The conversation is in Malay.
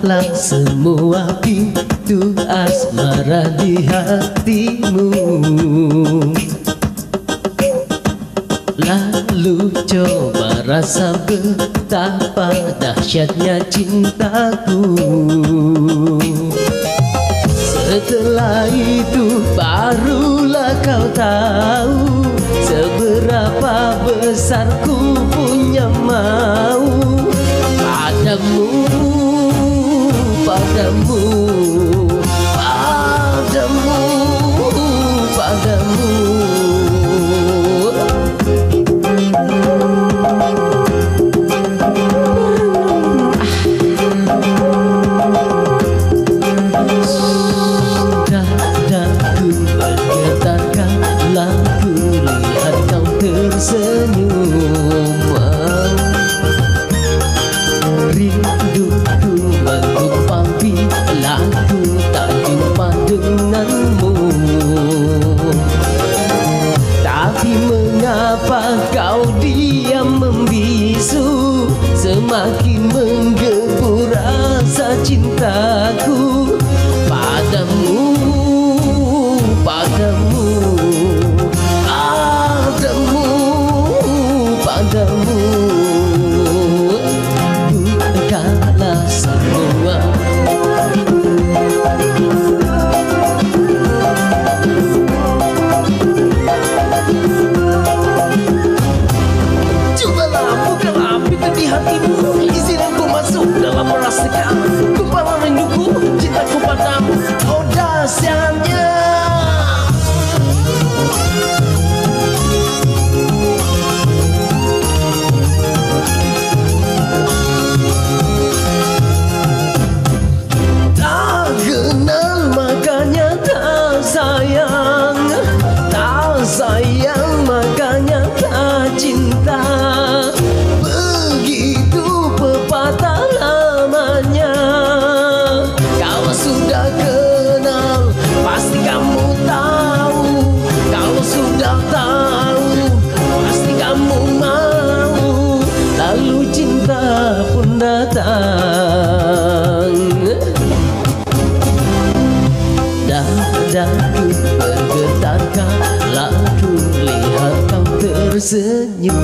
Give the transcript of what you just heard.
Bukalah semua pintu asmara di hatimu, lalu coba rasa betapa dahsyatnya cintaku. Setelah itu barulah kau tahu seberapa besar ku punya mau padamu, padamu, padamu, padamu. Dadaku bergetarkan, laku lihat kau tersenyum. Rinduku menggumpal bilaku tak jumpa denganmu. Tapi mengapa kau diam membisu, semakin menggebu rasa cintaku padamu, padamu, padamu, padamu. Bukalah semua cobalah bukalah pintu di hatimu, izinkan ku masuk dalam merasakan gumpalan rinduku, cintaku padamu. Oh dahsyatnya tak kenal makanya tak sayang, tak sayang makanya tak cinta. Begitu pepatah namanya. Kalau sudah kenal pasti kamu tahu, kalau sudah tahu pasti kamu mau, lalu cinta pun datang. Dadaku bergetarkan, lalu lihat kau tersenyum.